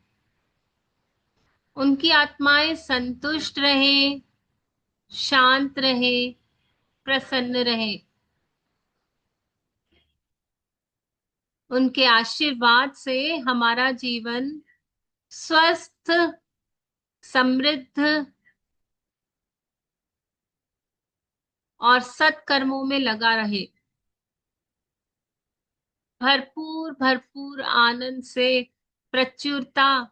उनकी आत्माएं संतुष्ट रहें, शांत रहें, प्रसन्न रहें। उनके आशीर्वाद से हमारा जीवन स्वस्थ, समृद्ध और सत्कर्मों में लगा रहे। भरपूर भरपूर आनंद से, प्रचुरता,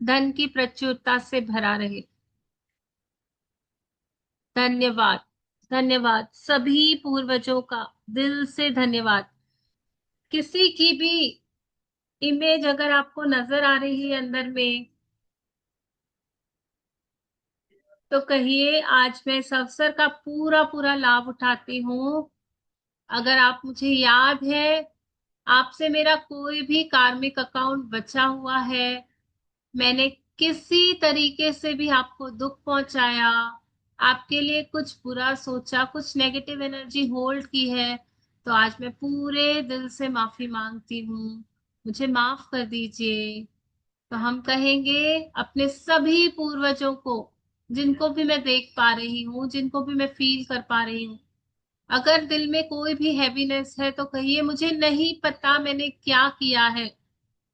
धन की प्रचुरता से भरा रहे। धन्यवाद। धन्यवाद सभी पूर्वजों का, दिल से धन्यवाद। किसी की भी इमेज अगर आपको नजर आ रही है अंदर में, तो कहिए आज मैं इस अवसर का पूरा पूरा लाभ उठाती हूँ। अगर आप मुझे याद है, आपसे मेरा कोई भी कार्मिक अकाउंट बचा हुआ है, मैंने किसी तरीके से भी आपको दुख पहुंचाया, आपके लिए कुछ बुरा सोचा, कुछ नेगेटिव एनर्जी होल्ड की है, तो आज मैं पूरे दिल से माफी मांगती हूँ। मुझे माफ कर दीजिए। तो हम कहेंगे अपने सभी पूर्वजों को, जिनको भी मैं देख पा रही हूँ, जिनको भी मैं फील कर पा रही हूँ, अगर दिल में कोई भी हैवीनेस है तो कहिए मुझे नहीं पता मैंने क्या किया है,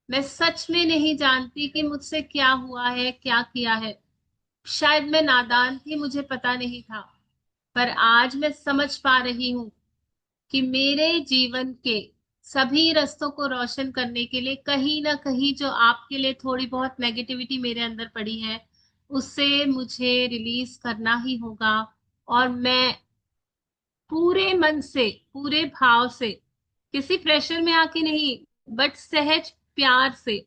मैं सच में नहीं जानती कि मुझसे क्या हुआ है, क्या किया है। शायद मैं नादान थी, मुझे पता नहीं था, पर आज मैं समझ पा रही हूँ कि मेरे जीवन के सभी रास्तों को रोशन करने के लिए कहीं ना कहीं जो आपके लिए थोड़ी बहुत नेगेटिविटी मेरे अंदर पड़ी है, उससे मुझे रिलीज करना ही होगा। और मैं पूरे मन से, पूरे भाव से, किसी प्रेशर में आके नहीं, बट सहज प्यार से,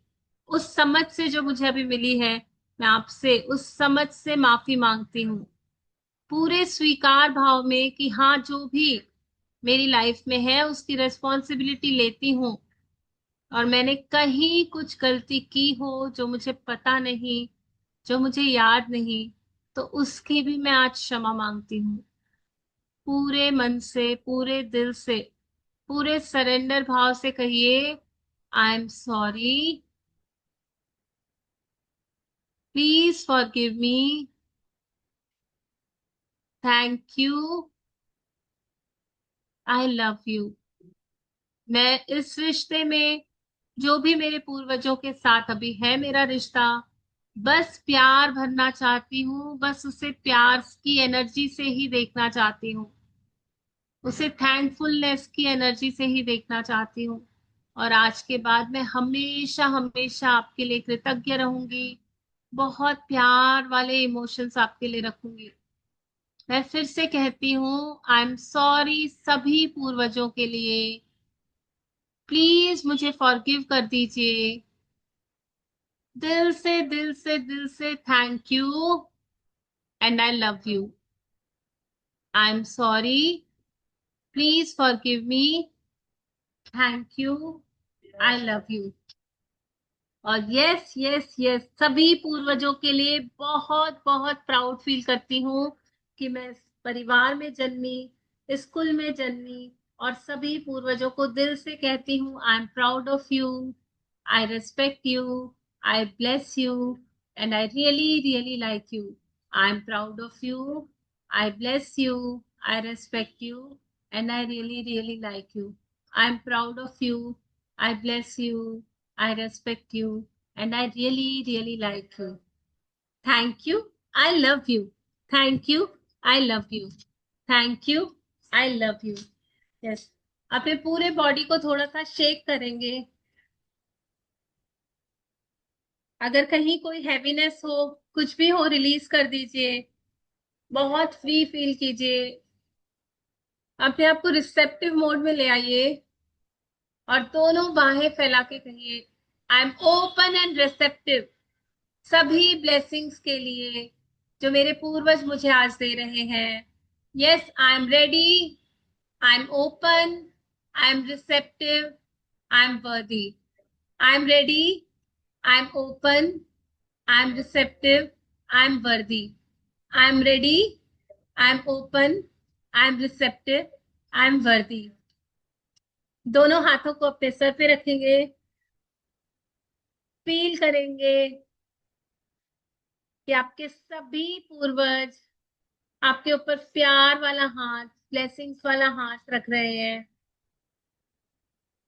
उस समझ से जो मुझे अभी मिली है, मैं आपसे उस समझ से माफी मांगती हूँ। पूरे स्वीकार भाव में कि हाँ, जो भी मेरी लाइफ में है उसकी रिस्पॉन्सिबिलिटी लेती हूँ, और मैंने कहीं कुछ गलती की हो जो मुझे पता नहीं, जो मुझे याद नहीं, तो उसकी भी मैं आज क्षमा मांगती हूँ। पूरे मन से, पूरे दिल से, पूरे सरेंडर भाव से कहिए, I am sorry, please forgive me, thank you, I love you. मैं इस रिश्ते में, जो भी मेरे पूर्वजों के साथ अभी है मेरा रिश्ता, बस प्यार भरना चाहती हूँ, बस उसे प्यार की एनर्जी से ही देखना चाहती हूँ, उसे थैंकफुलनेस की एनर्जी से ही देखना चाहती हूँ। और आज के बाद मैं हमेशा हमेशा आपके लिए कृतज्ञ रहूंगी, बहुत प्यार वाले इमोशंस आपके लिए रखूंगी। मैं फिर से कहती हूँ, आई एम सॉरी सभी पूर्वजों के लिए, प्लीज मुझे फॉरगिव कर दीजिए। दिल से दिल से दिल से thank you, and I love you. I am sorry, please forgive me, thank you, I love you. और यस यस यस, सभी पूर्वजों के लिए बहुत बहुत प्राउड फील करती हूँ कि मैं इस परिवार में जन्मी, इस कुल में जन्मी, और सभी पूर्वजों को दिल से कहती हूँ, I am proud of you, I respect you, I bless you, and I really really like you. I am proud of you, I bless you, I respect you, and I really, really like you. I'm proud of you. I bless you. I respect you. And I really, really like you. Thank you. I love you. Thank you. I love you. Thank you. I love you. Yes. अपने पूरे बॉडी को थोड़ा सा शेक करेंगे। अगर कहीं कोई हैवीनेस हो, कुछ भी हो, रिलीज कर दीजिए। बहुत फ्री फील कीजिए। अपने आप को रिसेप्टिव मोड में ले आइए और दोनों बाहें फैला के कहिए, I am open and receptive सभी ब्लेसिंग्स के लिए जो मेरे पूर्वज मुझे आज दे रहे हैं। Yes, I am ready, I am open, I am receptive, I am वर्दी। I am ready, I am open, I am receptive, I am वर्दी। I am ready, I am open, I am receptive, I am वर्दी। दोनों हाथों को अपने सर पे रखेंगे, फील करेंगे कि आपके सभी पूर्वज आपके ऊपर प्यार वाला हाथ, ब्लेसिंग्स वाला हाथ रख रहे हैं।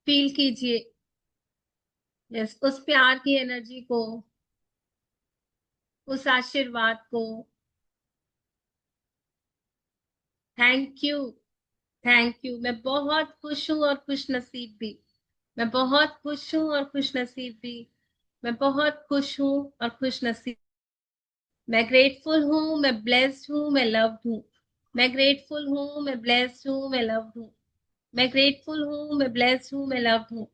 फील कीजिए यस, उस प्यार की एनर्जी को, उस आशीर्वाद को। Thank you, thank you. मैं बहुत खुश हूँ और खुश नसीब भी। मैं बहुत खुश हूँ और खुश नसीब भी। मैं बहुत खुश हूँ और खुश नसीब। मैं ग्रेटफुल हूँ, मैं ब्लेस्ड हूँ, मैं लव्ड हूँ। मैं ग्रेटफुल हूँ, मैं ब्लेस्ड हूँ, मैं लव्ड हूँ। मैं ग्रेटफुल हूँ, मैं ब्लेस्ड हूँ, मैं लव्ड हूँ।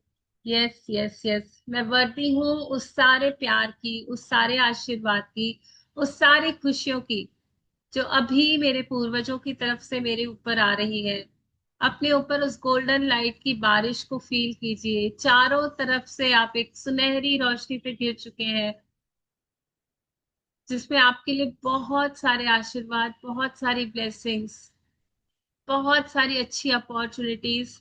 यस यस यस, मैं वर्दी हूँ उस सारे प्यार की, उस सारे आशीर्वाद की, उस सारी खुशियों की जो अभी मेरे पूर्वजों की तरफ से मेरे ऊपर आ रही है। अपने ऊपर उस गोल्डन लाइट की बारिश को फील कीजिए। चारों तरफ से आप एक सुनहरी रोशनी पे गिर चुके हैं, जिसमें आपके लिए बहुत सारे आशीर्वाद, बहुत सारी ब्लेसिंग्स, बहुत सारी अच्छी अपॉर्चुनिटीज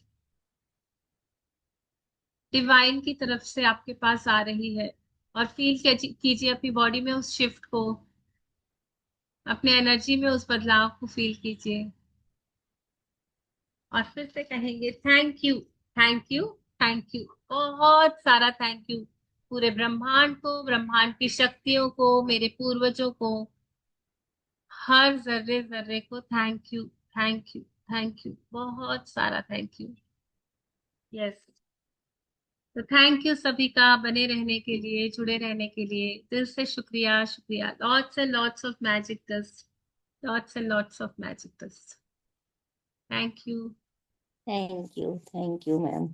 डिवाइन की तरफ से आपके पास आ रही है। और फील कीजिए अपनी बॉडी में उस शिफ्ट को, अपने एनर्जी में उस बदलाव को फील कीजिए। और फिर से कहेंगे thank you, thank you, thank you, बहुत सारा थैंक यू। पूरे ब्रह्मांड को, ब्रह्मांड की शक्तियों को, मेरे पूर्वजों को, हर जर्रे जर्रे को thank you, thank you, thank you, बहुत सारा थैंक यू। यस, तो थैंक यू सभी का बने रहने के लिए, जुड़े रहने के लिए दिल से शुक्रिया, शुक्रिया। Lots and lots of magic dust, lots and lots of magic dust. Thank you. Thank you ma'am.